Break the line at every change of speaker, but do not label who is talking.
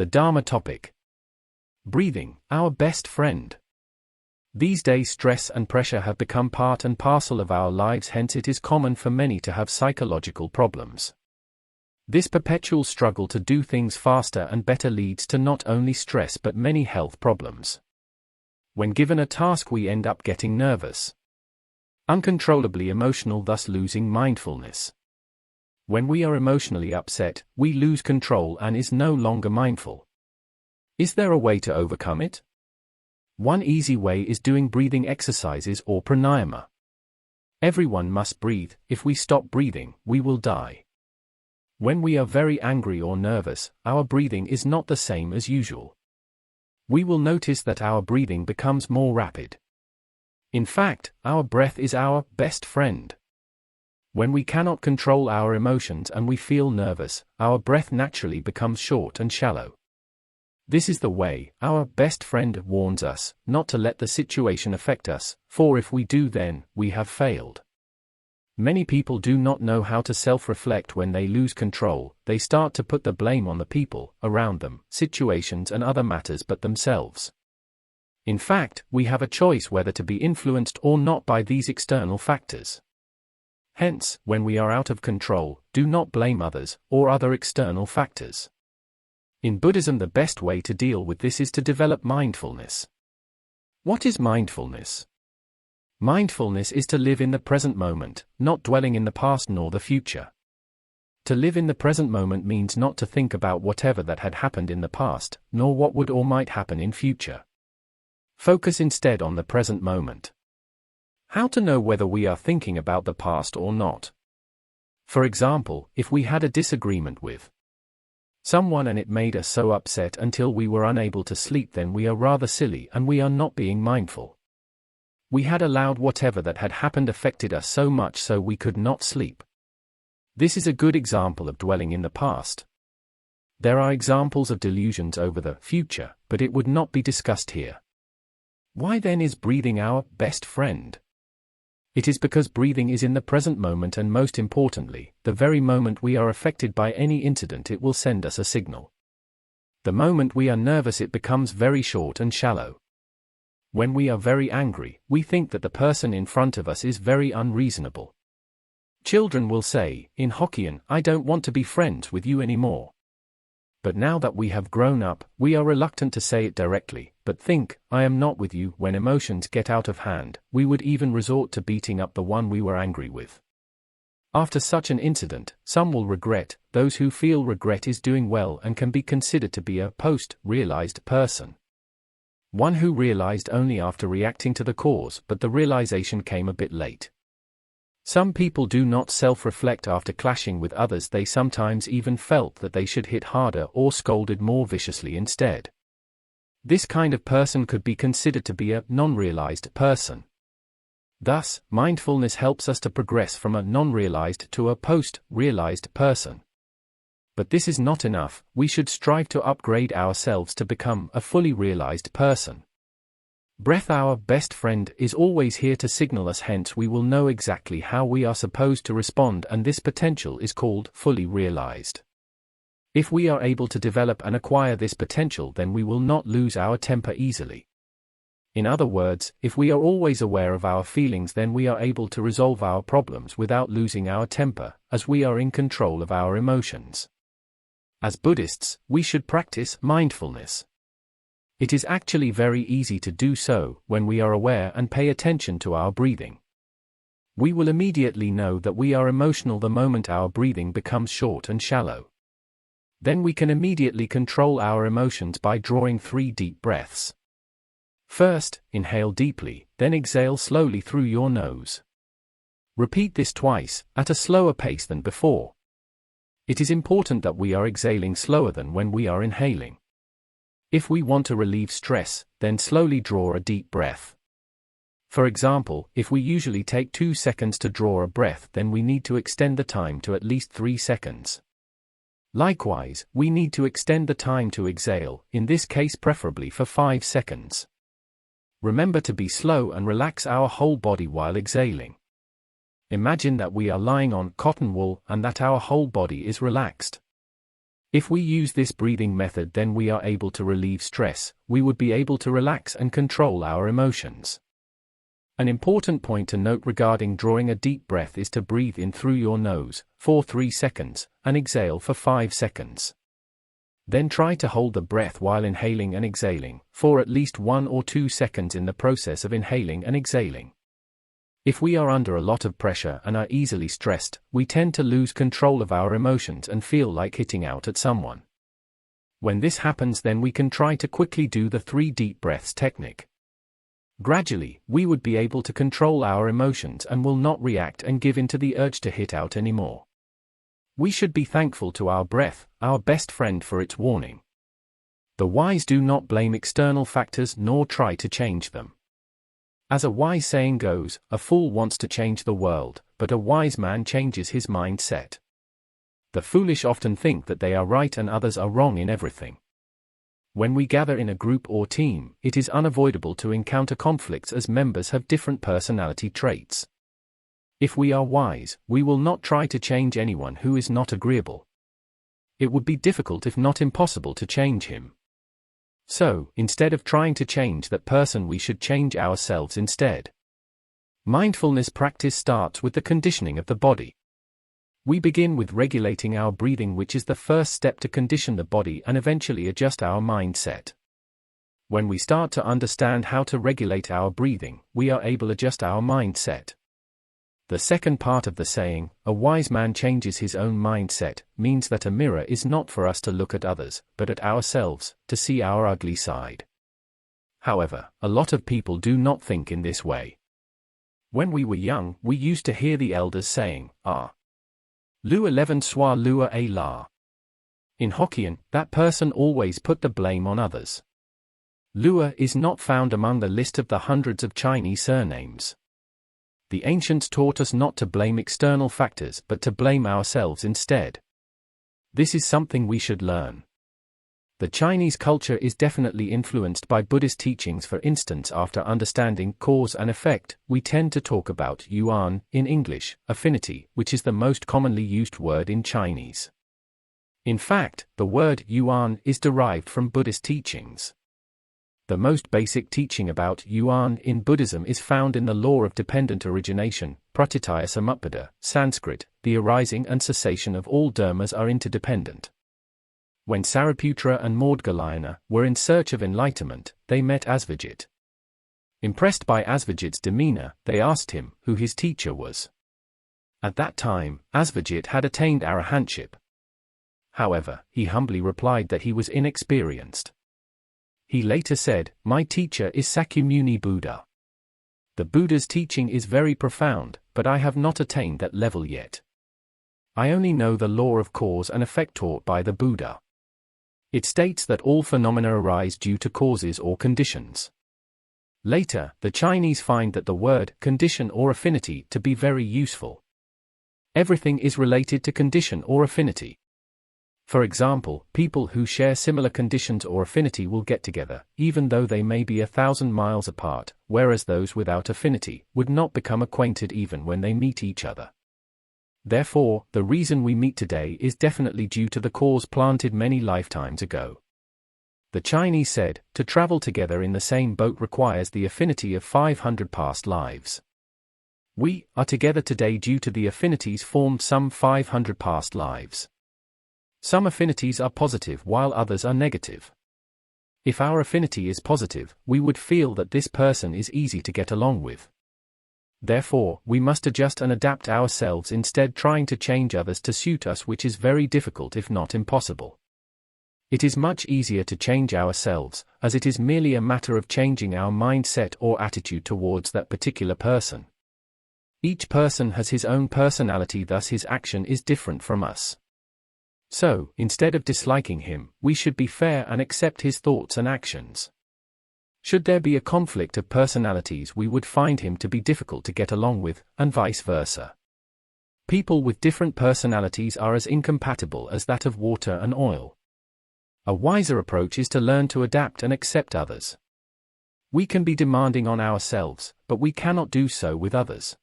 The Dharma topic. Breathing, our best friend. These days stress and pressure have become part and parcel of our lives, hence it is common for many to have psychological problems. This perpetual struggle to do things faster and better leads to not only stress but many health problems. When given a task we end up getting nervous, uncontrollably emotional, thus losing mindfulness. When we are emotionally upset, we lose control and is no longer mindful. Is there a way to overcome it? One easy way is doing breathing exercises or pranayama. Everyone must breathe. If we stop breathing, we will die. When we are very angry or nervous, our breathing is not the same as usual. We will notice that our breathing becomes more rapid. In fact, our breath is our best friend. When we cannot control our emotions and we feel nervous, our breath naturally becomes short and shallow. This is the way our best friend warns us not to let the situation affect us, for if we do, then we have failed. Many people do not know how to self-reflect. When they lose control, they start to put the blame on the people around them, situations and other matters but themselves. In fact, we have a choice whether to be influenced or not by these external factors. Hence, when we are out of control, do not blame others or other external factors. In Buddhism, the best way to deal with this is to develop mindfulness. What is mindfulness? Mindfulness is to live in the present moment, not dwelling in the past nor the future. To live in the present moment means not to think about whatever that had happened in the past, nor what would or might happen in future. Focus instead on the present moment. How to know whether we are thinking about the past or not? For example, if we had a disagreement with someone and it made us so upset until we were unable to sleep, then we are rather silly and we are not being mindful. We had allowed whatever that had happened affected us so much so we could not sleep. This is a good example of dwelling in the past. There are examples of delusions over the future, but it would not be discussed here. Why then is breathing our best friend? It is because breathing is in the present moment, and most importantly, the very moment we are affected by any incident it will send us a signal. The moment we are nervous it becomes very short and shallow. When we are very angry, we think that the person in front of us is very unreasonable. Children will say, in Hokkien, "I don't want to be friends with you anymore." But now that we have grown up, we are reluctant to say it directly, but think, "I am not with you." When emotions get out of hand, we would even resort to beating up the one we were angry with. After such an incident, some will regret. Those who feel regret is doing well and can be considered to be a post-realized person. One who realized only after reacting to the cause, but the realization came a bit late. Some people do not self-reflect after clashing with others. They sometimes even felt that they should hit harder or scolded more viciously instead. This kind of person could be considered to be a non-realized person. Thus, mindfulness helps us to progress from a non-realized to a post-realized person. But this is not enough. We should strive to upgrade ourselves to become a fully realized person. Breath, our best friend, is always here to signal us, hence we will know exactly how we are supposed to respond, and this potential is called fully realized. If we are able to develop and acquire this potential, then we will not lose our temper easily. In other words, if we are always aware of our feelings, then we are able to resolve our problems without losing our temper, as we are in control of our emotions. As Buddhists, we should practice mindfulness. It is actually very easy to do so when we are aware and pay attention to our breathing. We will immediately know that we are emotional the moment our breathing becomes short and shallow. Then we can immediately control our emotions by drawing 3 deep breaths. First, inhale deeply, then exhale slowly through your nose. Repeat this twice, at a slower pace than before. It is important that we are exhaling slower than when we are inhaling. If we want to relieve stress, then slowly draw a deep breath. For example, if we usually take 2 seconds to draw a breath, then we need to extend the time to at least 3 seconds. Likewise, we need to extend the time to exhale, in this case preferably for 5 seconds. Remember to be slow and relax our whole body while exhaling. Imagine that we are lying on cotton wool and that our whole body is relaxed. If we use this breathing method, then we are able to relieve stress, we would be able to relax and control our emotions. An important point to note regarding drawing a deep breath is to breathe in through your nose for 3 seconds, and exhale for 5 seconds. Then try to hold the breath while inhaling and exhaling, for at least 1 or 2 seconds in the process of inhaling and exhaling. If we are under a lot of pressure and are easily stressed, we tend to lose control of our emotions and feel like hitting out at someone. When this happens, then we can try to quickly do the 3 deep breaths technique. Gradually, we would be able to control our emotions and will not react and give in to the urge to hit out anymore. We should be thankful to our breath, our best friend, for its warning. The wise do not blame external factors nor try to change them. As a wise saying goes, a fool wants to change the world, but a wise man changes his mindset. The foolish often think that they are right and others are wrong in everything. When we gather in a group or team, it is unavoidable to encounter conflicts as members have different personality traits. If we are wise, we will not try to change anyone who is not agreeable. It would be difficult if not impossible to change him. So, instead of trying to change that person, we should change ourselves instead. Mindfulness practice starts with the conditioning of the body. We begin with regulating our breathing, which is the first step to condition the body and eventually adjust our mindset. When we start to understand how to regulate our breathing, we are able to adjust our mindset. The second part of the saying, a wise man changes his own mindset, means that a mirror is not for us to look at others, but at ourselves, to see our ugly side. However, a lot of people do not think in this way. When we were young, we used to hear the elders saying, Lu 11 soir lua a la. In Hokkien, that person always put the blame on others. Lua is not found among the list of the hundreds of Chinese surnames. The ancients taught us not to blame external factors but to blame ourselves instead. This is something we should learn. The Chinese culture is definitely influenced by Buddhist teachings. For instance, after understanding cause and effect, we tend to talk about yuan, in English, affinity, which is the most commonly used word in Chinese. In fact, the word yuan is derived from Buddhist teachings. The most basic teaching about yuan in Buddhism is found in the law of dependent origination, pratitya samutpada, Sanskrit. The arising and cessation of all dharmas are interdependent. When Sariputra and Maudgalyana were in search of enlightenment, they met Asvajit. Impressed by Asvajit's demeanor, they asked him who his teacher was. At that time, Asvajit had attained arahantship. However, he humbly replied that he was inexperienced. He later said, "My teacher is Sakyamuni Buddha. The Buddha's teaching is very profound, but I have not attained that level yet. I only know the law of cause and effect taught by the Buddha. It states that all phenomena arise due to causes or conditions." Later, the Chinese find that the word condition or affinity to be very useful. Everything is related to condition or affinity. For example, people who share similar conditions or affinity will get together, even though they may be 1,000 miles apart, whereas those without affinity would not become acquainted even when they meet each other. Therefore, the reason we meet today is definitely due to the cause planted many lifetimes ago. The Chinese said, to travel together in the same boat requires the affinity of 500 past lives. We are together today due to the affinities formed some 500 past lives. Some affinities are positive while others are negative. If our affinity is positive, we would feel that this person is easy to get along with. Therefore, we must adjust and adapt ourselves instead trying to change others to suit us, which is very difficult if not impossible. It is much easier to change ourselves, as it is merely a matter of changing our mindset or attitude towards that particular person. Each person has his own personality, thus his action is different from us. So, instead of disliking him, we should be fair and accept his thoughts and actions. Should there be a conflict of personalities, we would find him to be difficult to get along with, and vice versa. People with different personalities are as incompatible as that of water and oil. A wiser approach is to learn to adapt and accept others. We can be demanding on ourselves, but we cannot do so with others.